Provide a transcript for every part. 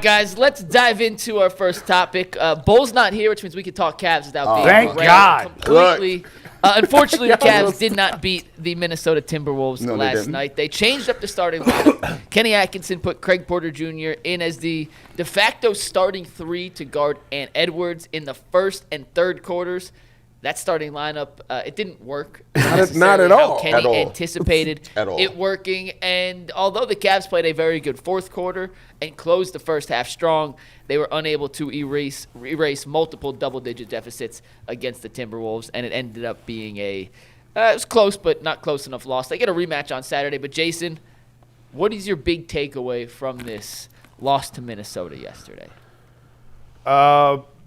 Guys, let's dive into our first topic. Bull's not here, which means we can talk Cavs without being Thank God. completely. Unfortunately, the Cavs did not beat the Minnesota Timberwolves last night. They changed up the starting lineup. Kenny Atkinson put Craig Porter Jr. in as the de facto starting three to guard Ant Edwards in the first and third quarters. That starting lineup, it didn't work. Not at all. How Kenny anticipated At all. it working. And although the Cavs played a very good fourth quarter and closed the first half strong, they were unable to erase multiple double-digit deficits against the Timberwolves, and it ended up being it was close but not close enough loss. They get a rematch on Saturday. But, Jason, what is your big takeaway from this loss to Minnesota yesterday?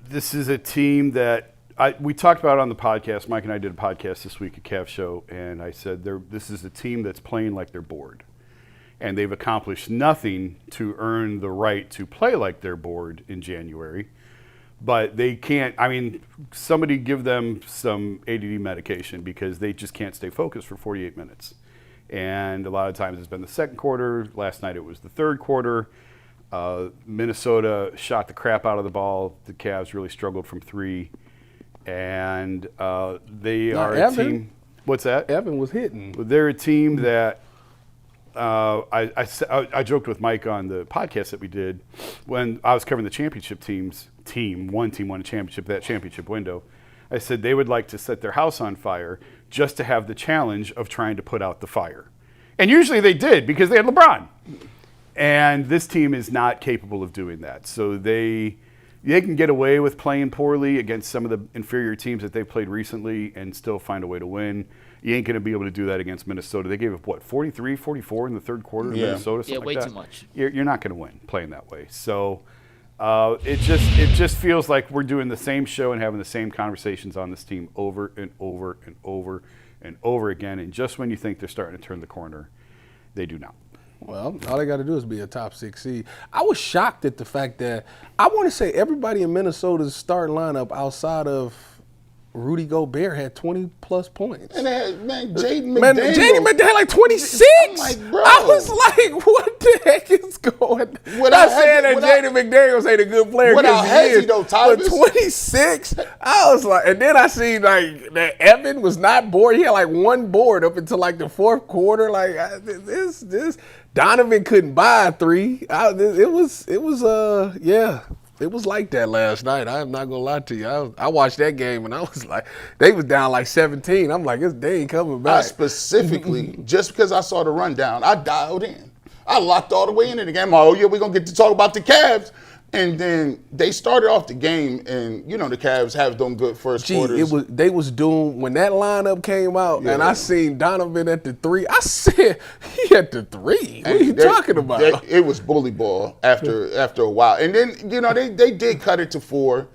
This is a team that we talked about it on the podcast. Mike and I did a podcast this week at Cavs Show, and I said this is a team that's playing like they're bored. And they've accomplished nothing to earn the right to play like they're bored in January. But they can't, somebody give them some ADD medication because they just can't stay focused for 48 minutes. And a lot of times it's been the second quarter. Last night it was the third quarter. Minnesota shot the crap out of the ball. The Cavs really struggled from three. And they are a team. What's that? Evan was hitting. They're a team that I joked with Mike on the podcast that we did when I was covering the championship teams. One team won a championship, that championship window. I said they would like to set their house on fire just to have the challenge of trying to put out the fire. And usually they did because they had LeBron. And this team is not capable of doing that. So they can get away with playing poorly against some of the inferior teams that they've played recently and still find a way to win. You ain't going to be able to do that against Minnesota. They gave up, 43, 44 in the third quarter to Minnesota? Yeah, way like that. Too much. You're not going to win playing that way. So it just feels like we're doing the same show and having the same conversations on this team over and over and over and over again. And just when you think they're starting to turn the corner, they do not. Well, all they got to do is be a top 6 seed. I was shocked at the fact that I want to say everybody in Minnesota's starting lineup outside of Rudy Gobert had 20-plus points. And Jaden McDaniels. Jaden McDaniels had like 26. I'm like, bro. I was like, what the heck is going on? Not saying that Jaden McDaniels ain't a good player because he is, but 26? I was like, and then I seen like that Evan was not bored. He had like one board up until like the fourth quarter. Like this Donovan couldn't buy a three. It was like that last night. I'm not gonna lie to you. I watched that game and I was like, they was down like 17. I'm like, they ain't coming back. I specifically, just because I saw the rundown, I dialed in. I locked all the way into the game. Oh yeah, we're gonna get to talk about the Cavs. And then they started off the game, and the Cavs have done good first quarters. They was doomed when that lineup came out, and I seen Donovan at the three. I said, he at the three. What are you talking about? It was bully ball after a while, and then they did cut it to 4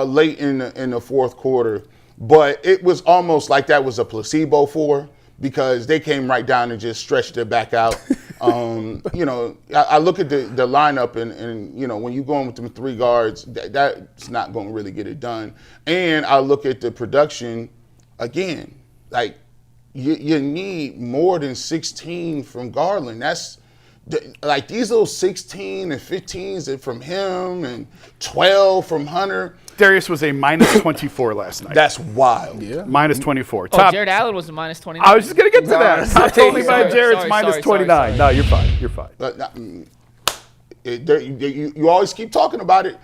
late in the fourth quarter, but it was almost like that was a placebo 4 because they came right down and just stretched it back out. I look at the lineup and when you're going with them 3 guards, that's not going to really get it done. And I look at the production again, like you need more than 16 from Garland. That's like these little 16 and 15s from him and 12 from Hunter. Darius was a minus 24 last night. That's wild. Yeah. Minus 24. Jared Allen was a minus 29. I was just going to get to that. Top only by Jared's minus 29. No, you're fine. You're fine. You always keep talking about it.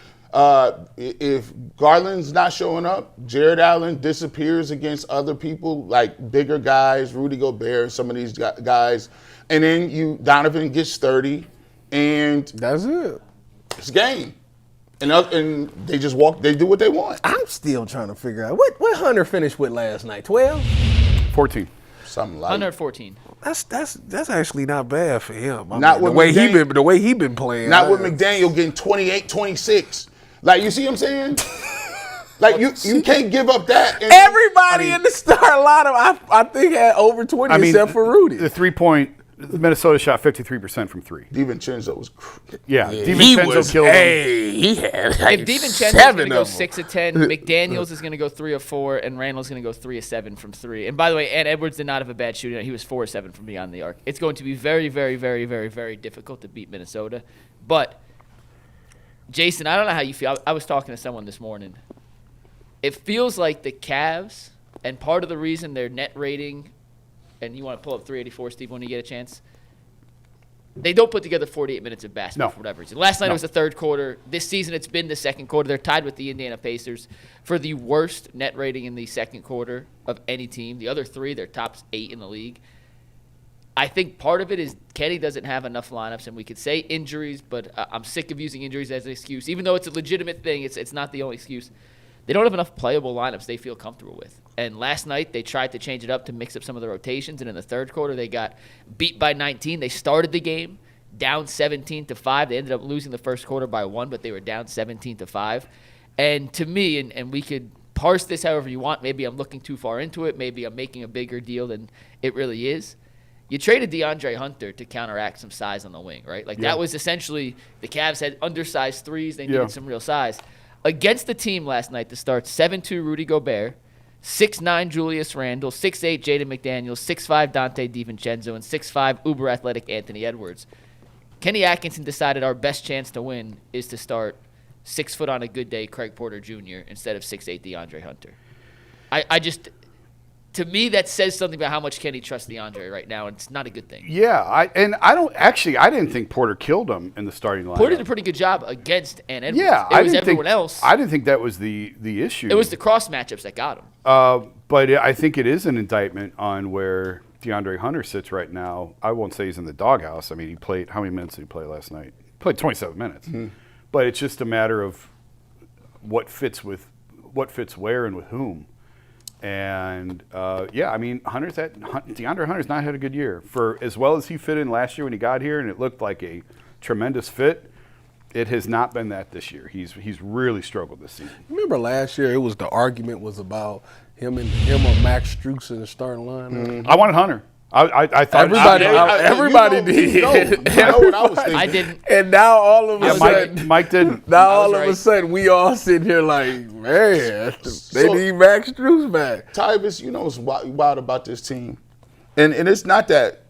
If Garland's not showing up, Jared Allen disappears against other people like bigger guys, Rudy Gobert, some of these guys. And then Donovan gets 30, and that's it. It's game. And they just walk. They do what they want. I'm still trying to figure out what Hunter finished with last night. 12, 14, something like 114. That's actually not bad for him. Not with the way he been playing. Not with McDaniel getting 28, 26. Like you see what I'm saying? Like you can't give up that. Everybody in the start lineup, I think had over 20 except for Rudy. The 3-point. Minnesota shot 53% from 3. DiVincenzo was DiVincenzo killed him. He had like if DiVincenzo's going to go 6 of 10, McDaniels is going to go 3 of 4, and Randle's going to go 3 of 7 from 3. And by the way, Ant Edwards did not have a bad shooting night. He was 4 of 7 from beyond the arc. It's going to be very, very, very, very, very difficult to beat Minnesota. But Jason, I don't know how you feel. I was talking to someone this morning. It feels like the Cavs, and part of the reason their net rating, and you want to pull up 384, Steve, when you get a chance, they don't put together 48 minutes of basketball for whatever reason. Last night it was the third quarter. This season it's been the second quarter. They're tied with the Indiana Pacers for the worst net rating in the second quarter of any team. The other three, they're top 8 in the league. I think part of it is Kenny doesn't have enough lineups, and we could say injuries, but I'm sick of using injuries as an excuse. Even though it's a legitimate thing, it's not the only excuse. They don't have enough playable lineups they feel comfortable with. And last night they tried to change it up to mix up some of the rotations, and in the third quarter they got beat by 19. They started the game down 17-5. They ended up losing the first quarter by 1, but they were down 17-5. And to me, and we could parse this however you want, maybe I'm looking too far into it, maybe I'm making a bigger deal than it really is. You traded DeAndre Hunter to counteract some size on the wing, right? That was essentially the Cavs had undersized threes. They needed some real size. Against the team last night to start 7'2" Rudy Gobert, 6'9" Julius Randle, 6'8" Jaden McDaniels, 6'5" Dante DiVincenzo, and 6'5" uber-athletic Anthony Edwards. Kenny Atkinson decided our best chance to win is to start 6 foot on a good day Craig Porter Jr. instead of 6'8" DeAndre Hunter. I just – to me, that says something about how much Kenny trusts DeAndre right now, and it's not a good thing. Yeah, I didn't think Porter killed him in the starting lineup. Porter did a pretty good job against Edwards. Yeah, it was everyone else. I didn't think that was the issue. It was the cross matchups that got him. But I think it is an indictment on where DeAndre Hunter sits right now. I won't say he's in the doghouse. I mean, he played – how many minutes did he play last night? He played 27 minutes. Mm-hmm. But it's just a matter of what fits where and with whom. And, I mean, DeAndre Hunter's not had a good year. For as well as he fit in last year when he got here and it looked like a tremendous fit, it has not been that this year. He's really struggled this season. Remember last year the argument was about him or Max Strus in the starting lineup? Mm-hmm. I wanted Hunter. I thought everybody did. You know what I was thinking. I didn't. And now all of a sudden, Mike didn't. Now all of a sudden, we all sitting here like, man, they need Max Strus back. Tyvis, you know what's wild about this team, and it's not that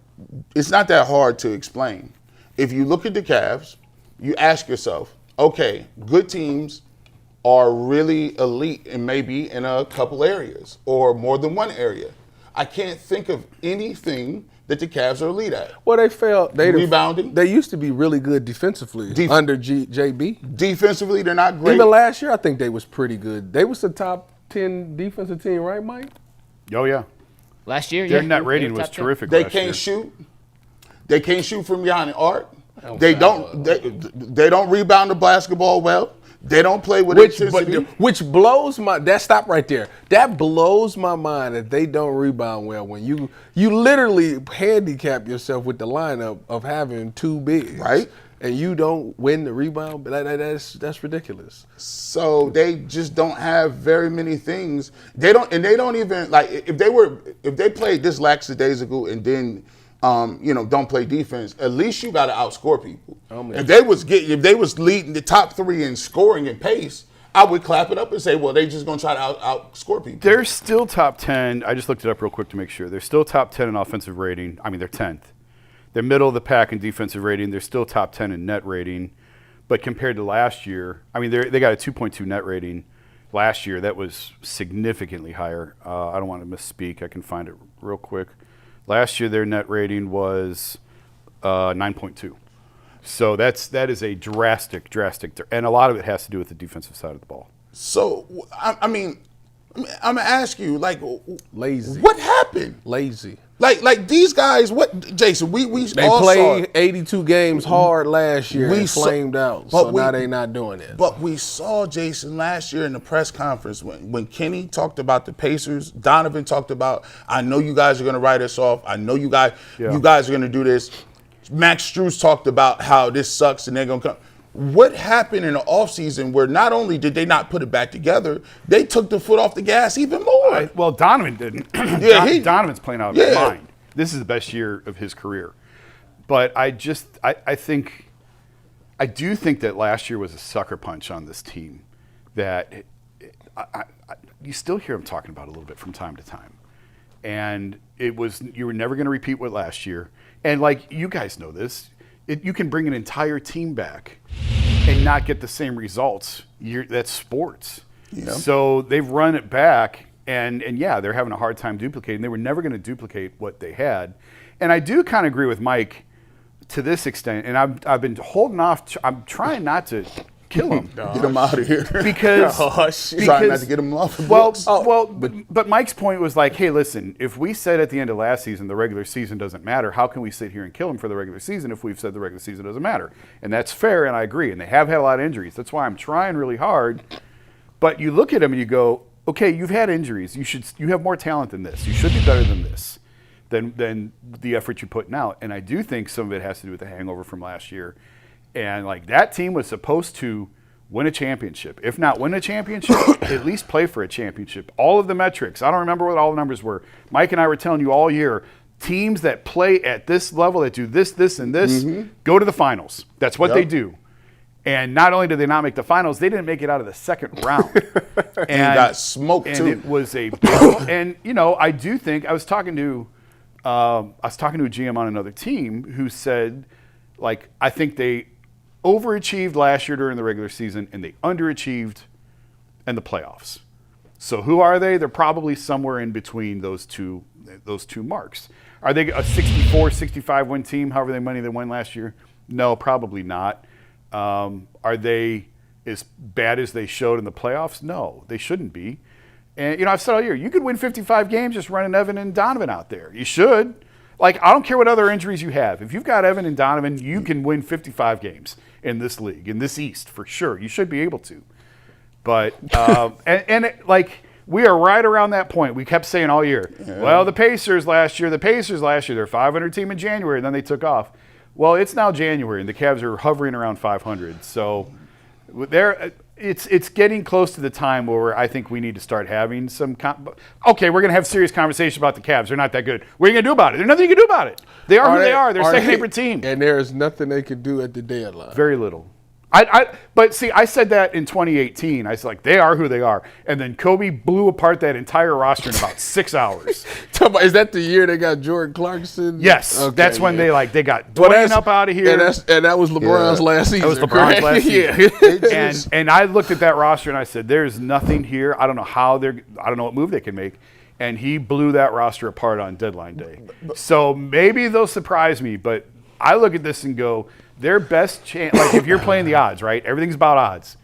hard to explain. If you look at the Cavs, you ask yourself, okay, good teams are really elite and maybe in a couple areas or more than one area. I can't think of anything that the Cavs are elite at. Well, they failed. Rebounding. They used to be really good defensively under JB. Defensively, they're not great. Even last year, I think they was pretty good. They was the top 10 defensive team, right, Mike? Oh, yeah. Last year, their net rating was terrific. They can't shoot. They can't shoot from behind the arc. They don't rebound the basketball well. They don't play with intensity. Which blows stop right there. That blows my mind that they don't rebound well when you literally handicap yourself with the lineup of having 2 bigs. Right. And you don't win the rebound. That's ridiculous. So they just don't have very many things. They don't even like if they played this lackadaisical and then don't play defense, at least you got to outscore people. If they was leading the top 3 in scoring and pace, I would clap it up and say, well, they just going to try to outscore people. They're still top 10. I just looked it up real quick to make sure. They're still top 10 in offensive rating. I mean, they're 10th. They're middle of the pack in defensive rating. They're still top 10 in net rating. But compared to last year, I mean, they got a 2.2 net rating. Last year, that was significantly higher. I don't want to misspeak. I can find it real quick. Last year, their net rating was 9.2. So that is a drastic, and a lot of it has to do with the defensive side of the ball. So, I mean, I'm going to ask you, like, lazy. What happened? Lazy. Like these guys, what, Jason, we they all played saw 82 games hard last year and flamed out, so now they not doing it. But we saw, Jason, last year in the press conference when Kenny talked about the Pacers, Donovan talked about, I know you guys are going to write us off. I know you guys are going to do this. Max Strus talked about how this sucks and they're going to come. What happened in the offseason where not only did they not put it back together, they took the foot off the gas even more? Well, Donovan didn't. Donovan's playing out of his mind. This is the best year of his career. But I do think that last year was a sucker punch on this team that you still hear him talking about a little bit from time to time. And you were never going to repeat what last year. And like you guys know this, you can bring an entire team back and not get the same results. That's sports. Yeah. So they've run it back, and yeah, they're having a hard time duplicating. They were never going to duplicate what they had. And I do kind of agree with Mike to this extent, and I've been holding off. I'm trying not to kill him. Get him out of here. Because trying not to get him off the books. But Mike's point was like, hey, listen, if we said at the end of last season the regular season doesn't matter, how can we sit here and kill him for the regular season if we've said the regular season doesn't matter? And that's fair, and I agree. And they have had a lot of injuries. That's why I'm trying really hard. But you look at them and you go, okay, you've had injuries. You have more talent than this. You should be better than this, than the effort you're putting out. And I do think some of it has to do with the hangover from last year. And like that team was supposed to win a championship. If not win a championship, at least play for a championship. All of the metrics, I don't remember what all the numbers were. Mike and I were telling you all year, teams that play at this level, that do this, this, and this, go to the finals. That's what they do. And not only did they not make the finals, they didn't make it out of the second round. And got smoked too. And it was a big, and I do think I was talking to a GM on another team who said, like, I think they overachieved last year during the regular season and they underachieved in the playoffs. So who are they? They're probably somewhere in between those two marks. Are they a 64, 65 win team, however many money they won last year? No, probably not. Are they as bad as they showed in the playoffs? No, they shouldn't be. And, I've said all year, you could win 55 games just running Evan and Donovan out there. You should. Like, I don't care what other injuries you have. If you've got Evan and Donovan, you can win 55 games in this league, in this East, for sure. You should be able to. But, we are right around that point. We kept saying all year, well, the Pacers last year, they're a 500 team in January, and then they took off. Well, it's now January, and the Cavs are hovering around 500. So it's getting close to the time where I think we need to start having some okay, we're going to have serious conversation about the Cavs. They're not that good. What are you going to do about it? There's nothing you can do about it. They are who they are. They're a second-favorite team. And there is nothing they can do at the deadline. Very little. But see, I said that in 2018. I was like, they are who they are. And then Kobe blew apart that entire roster in about 6 hours. Is that the year they got Jordan Clarkson? Yes. Okay, that's when they got Dwayne up out of here. And that was LeBron's last season. That was LeBron's last season. And I looked at that roster and I said, there's nothing here. I don't know I don't know what move they can make. And he blew that roster apart on deadline day. So maybe they'll surprise me, but I look at this and go, their best chance, like if you're playing the odds, right? Everything's about odds.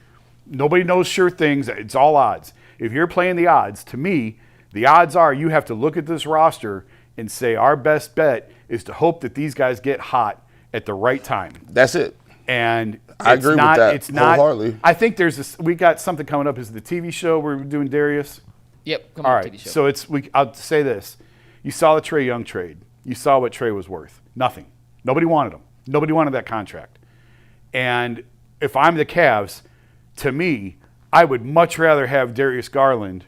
Nobody knows sure things. It's all odds. If you're playing the odds, to me, the odds are you have to look at this roster and say our best bet is to hope that these guys get hot at the right time. That's it. And I agree with that it's not, wholeheartedly. I think we got something coming up. Is it the TV show we're doing Darius? Yep. All right. TV show. So I'll say this. You saw the Trae Young trade. You saw what Trae was worth. Nothing. Nobody wanted him. Nobody wanted that contract. And if I'm the Cavs, to me, I would much rather have Darius Garland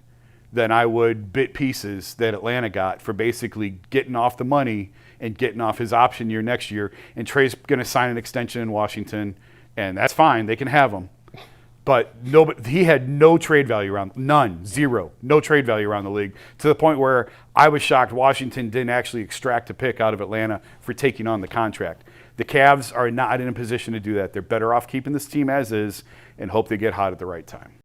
than I would bit pieces that Atlanta got for basically getting off the money and getting off his option year next year. And Trae's going to sign an extension in Washington, and that's fine. They can have him. But he had no trade value around, none, zero, no trade value around the league, to the point where I was shocked Washington didn't actually extract a pick out of Atlanta for taking on the contract. The Cavs are not in a position to do that. They're better off keeping this team as is and hope they get hot at the right time.